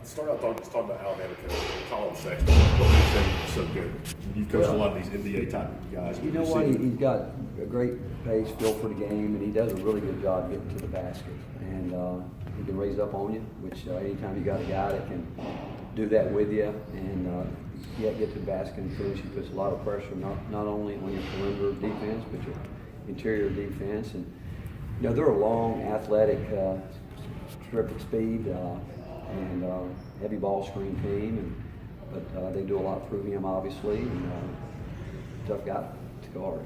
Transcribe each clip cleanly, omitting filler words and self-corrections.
Start out talking about Alabama coach, Colin Sexton. What makes him so good? You've coached a lot of these NBA type guys. You know what? He's got a great pace, feel for the game, and he does a really good job getting to the basket. And he can raise up on you, which anytime you got a guy that can do that with you and yet get to the basket and finish, he puts a lot of pressure not only on your perimeter defense, but your interior defense. And you know, they're a long, athletic, terrific speed and heavy ball screen team, but they do a lot through him, obviously, and tough guy to guard.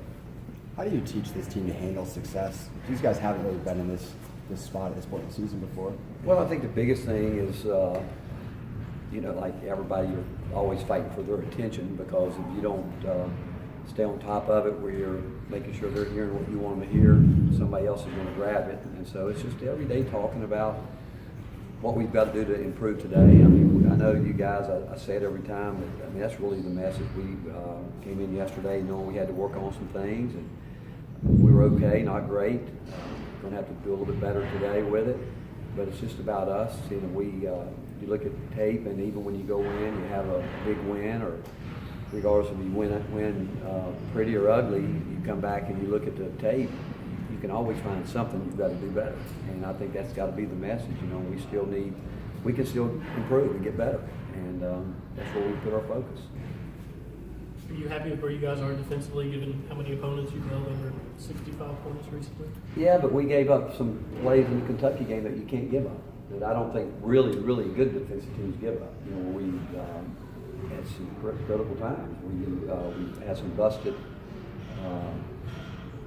How do you teach this team to handle success? These guys haven't really been in this spot at this point in the season before. Well, I think the biggest thing is, you know, like everybody, you're always fighting for their attention, because if you don't stay on top of it, where you're making sure they're hearing what you want them to hear, somebody else is going to grab it. And so it's just every day talking about what we've got to do to improve today. I mean, I know you guys, I say it every time, but I mean, that's really the message. We came in yesterday knowing we had to work on some things, and we were okay, not great. Going to have to do a little bit better today with it, but it's just about us. You know, you look at tape, and even when you go in, you have a big win, or regardless if you win pretty or ugly, you come back and you look at the tape, you can always find something you've got to do better. And I think that's got to be the message. You know, we can still improve and get better, and that's where we put our focus. Are you happy with where you guys are defensively, given how many opponents you've held over 65 points recently? Yeah, but we gave up some plays in the Kentucky game that you can't give up, that I don't think really good defensive teams give up. You know, we had some critical times. We had some busted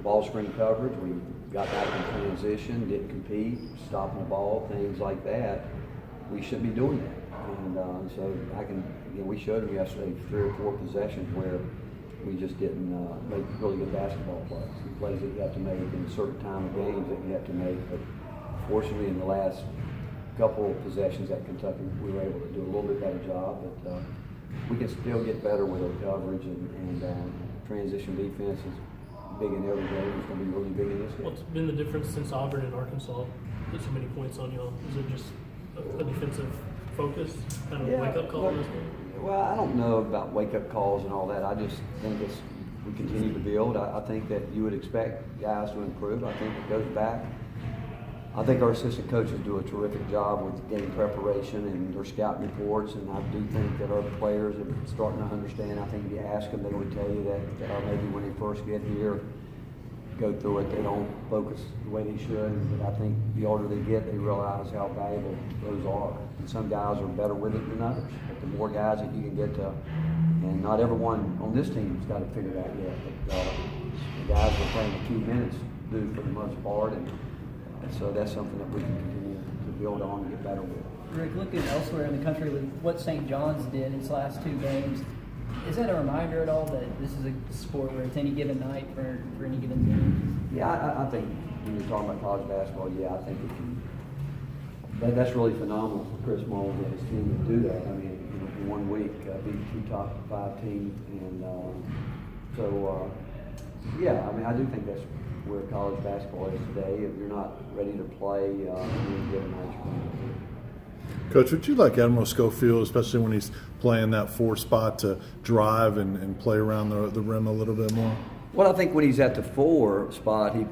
ball screen coverage. We got back in transition, didn't compete, stopping the ball, things like that. We shouldn't be doing that. And so we showed them yesterday 3 or 4 possessions where we just didn't make really good basketball plays. The plays that you have to make in a certain time of games that you have to make. But fortunately, in the last couple of possessions at Kentucky, we were able to do a little bit better job. But we can still get better with our coverage, and transition defense is big in every game. It's going to be really big in this game. What's been the difference since Auburn and Arkansas put so many points on y'all? Is it just a defensive focus, kind of wake-up call in this game? Well, I don't know about wake-up calls and all that. I just think we continue to build. I think that you would expect guys to improve. I think it goes back. I think our assistant coaches do a terrific job with game preparation and their scout reports, and I do think that our players are starting to understand. I think if you ask them, they would tell you that maybe when they first get here, go through it, they don't focus the way they should. But I think the older they get, they realize how valuable those are. And some guys are better with it than others. But the more guys that you can get to, and not everyone on this team has got it figured out yet, but the guys that are playing a few minutes do for the most part. And so that's something that we can continue to build on and get better with. Rick, looking elsewhere in the country with what St. John's did its last 2 games, is that a reminder at all that this is a sport where it's any given night for any given team? Yeah, I think when you're talking about college basketball, I think that's really phenomenal for Chris Mullins and his team to do that. I mean, you know, in 1 week, beat 2 top 5 teams, and I mean, I do think that's where college basketball is today. If you're not ready to play, any given night, you're going to do. Coach, would you like Admiral Schofield, especially when he's playing that 4 spot, to drive and play around the rim a little bit more? Well, I think when he's at the 4 spot, he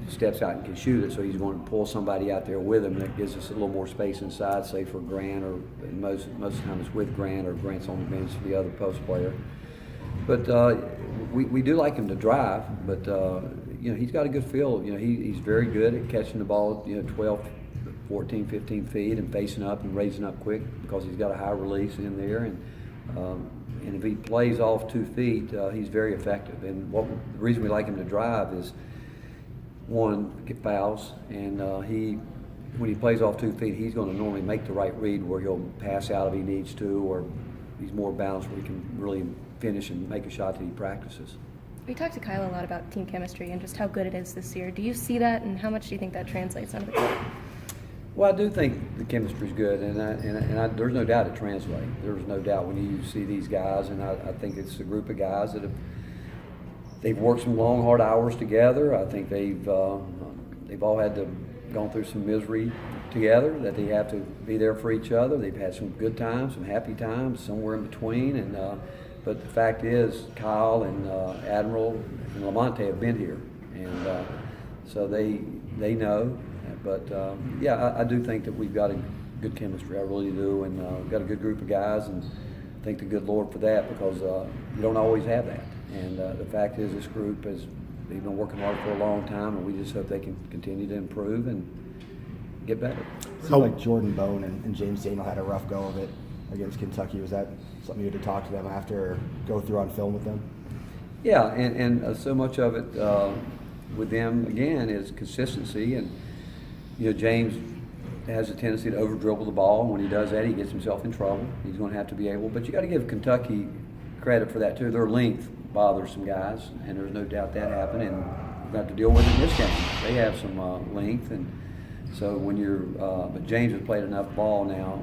steps out and can shoot it, so he's going to pull somebody out there with him. That gives us a little more space inside, say for Grant, or most of the time it's with Grant, or Grant's on the bench for the other post player. But we do like him to drive, but you know, he's got a good feel. You know, he's very good at catching the ball, 12, 14, 15 feet and facing up and raising up quick, because he's got a high release in there. And if he plays off 2 feet, he's very effective. And the reason we like him to drive is, one, get fouls, and when he plays off 2 feet, he's going to normally make the right read where he'll pass out if he needs to, or he's more balanced where he can really finish and make a shot that he practices. We talked to Kyle a lot about team chemistry and just how good it is this year. Do you see that, and how much do you think that translates onto the court? Well, I do think the chemistry's good, and there's no doubt it translates. There's no doubt when you see these guys, and I think it's a group of guys that they've worked some long, hard hours together. I think they've all had to gone through some misery together, that they have to be there for each other. They've had some good times, some happy times, somewhere in between. And but the fact is, Kyle and Admiral and Lamonte have been here, and so they know. But yeah, I do think that we've got a good chemistry. I really do, and we've got a good group of guys, and thank the good Lord for that, because you don't always have that. And the fact is, this group has they've been working hard for a long time, and we just hope they can continue to improve and get better. Seemed like Jordan Bone and James Daniel had a rough go of it against Kentucky. Was that something you had to talk to them after, or go through on film with them? Yeah, and so much of it with them, again, is consistency. And, James has a tendency to over-dribble the ball, and when he does that, he gets himself in trouble. He's going to have to be able, but you got to give Kentucky credit for that, too. Their length bothers some guys, and there's no doubt that happened, and we're going to have to deal with it in this game. They have some length, and so when you're, but James has played enough ball now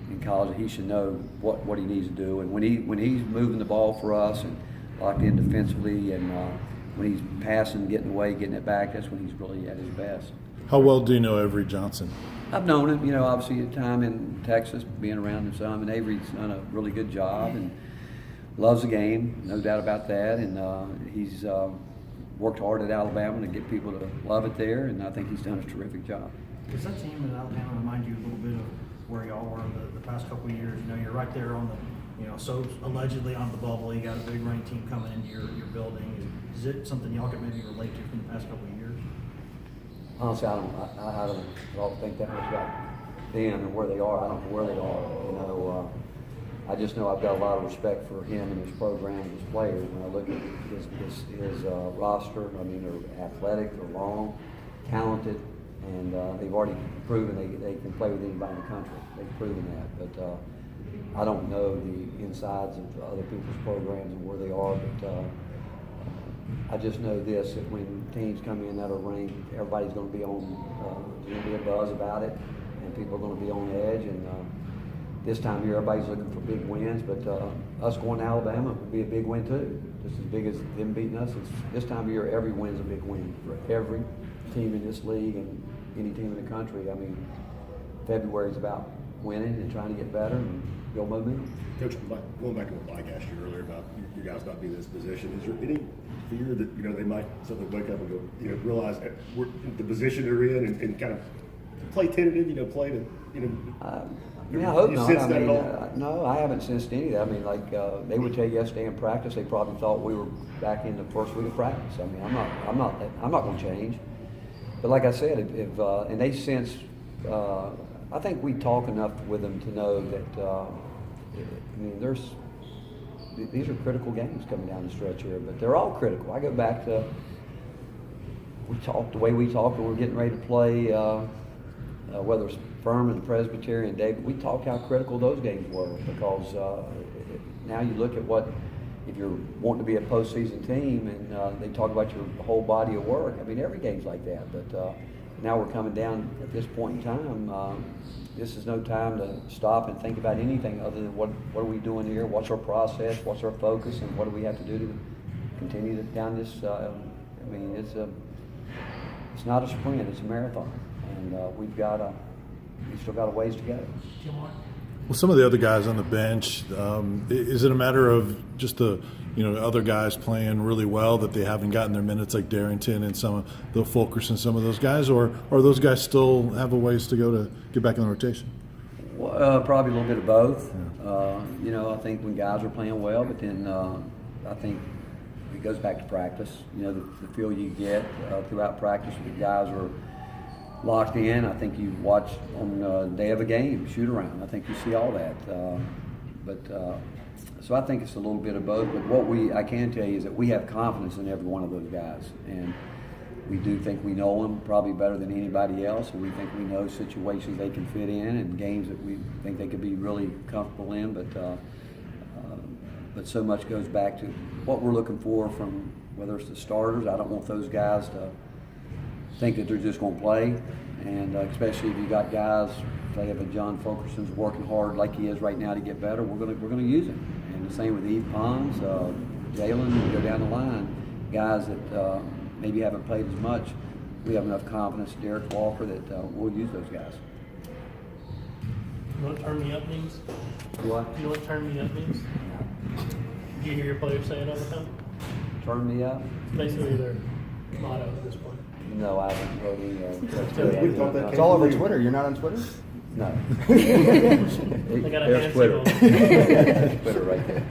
in college that he should know what he needs to do. And when he's moving the ball for us and locked in defensively, and when he's passing, getting away, getting it back, that's when he's really at his best. How well do you know Avery Johnson? I've known him, obviously a time in Texas, being around him some, and Avery's done a really good job and loves the game, no doubt about that. And he's worked hard at Alabama to get people to love it there, and I think he's done a terrific job. Does that team in Alabama remind you a little bit of where y'all were the past couple of years? You're right there on the, so allegedly on the bubble. You got a big ranked team coming into your building. Is it something y'all could maybe relate to from the past couple of years? Honestly, I don't think that much about them and where they are. I don't know where they are. I just know I've got a lot of respect for him and his program and his players. When I look at his roster, they're athletic, they're long, talented, and they've already proven they can play with anybody in the country. They've proven that. But I don't know the insides of other people's programs and where they are, but I just know this, that when teams come in that are ranked, everybody's going to be on, there's going to be a buzz about it, and people are going to be on edge. And this time of year, everybody's looking for big wins, but us going to Alabama would be a big win too, just as big as them beating us. This time of year, every win's a big win for every team in this league and any team in the country. February is about winning and trying to get better and build momentum. Coach, going back to what Mike asked you earlier about you guys not being in this position, is there any fear that they might suddenly wake up and go, realize that we're in the position they're in and kind of play tentative, play to, I hope not. Sense that at all? No, I haven't sensed any of that. They would tell you yesterday in practice, they probably thought we were back in the first week of practice. I'm not going to change. But like I said, and they sense, I think we talk enough with them to know that, these are critical games coming down the stretch here, but they're all critical. I go back to the way we talked when we were getting ready to play, whether it's Furman, Presbyterian, David. We talked how critical those games were, because now you look at if you're wanting to be a postseason team, and they talk about your whole body of work. Every game's like that, but now we're coming down at this point in time. This is no time to stop and think about anything other than what are we doing here, what's our process, what's our focus, and what do we have to do to continue down this. It's not a sprint, it's a marathon, and we've still got a ways to go. Well, some of the other guys on the bench, is it a matter of just the other guys playing really well that they haven't gotten their minutes, like Darrington and some of the Fulkerson, some of those guys, or those guys still have a ways to go to get back in the rotation? Well, probably a little bit of both. I think when guys are playing well, but then I think it goes back to practice. The feel you get throughout practice when the guys are locked in. I think you watch on the day of a game, shoot around. I think you see all that. So I think it's a little bit of both. But what I can tell you is that we have confidence in every one of those guys, and we do think we know them probably better than anybody else, and we think we know situations they can fit in and games that we think they could be really comfortable in. But so much goes back to what we're looking for from whether it's the starters. I don't want those guys to think that they're just going to play, and especially if you got guys, say if a John Fulkerson's working hard like he is right now to get better, we're going to use him. And the same with Eve Pons, Jalen, go down the line, guys that maybe haven't played as much. we have enough confidence in Derek Walker that we'll use those guys. You know what turn me up means? What? You know what turn me up means? Do you hear your players say it all the time? Turn me up? It's basically their motto at this point. No, I haven't heard any. We thought that It's came all from over you. Twitter. You're not on Twitter? No. They got a There's hand Twitter. signal. There's Twitter right there.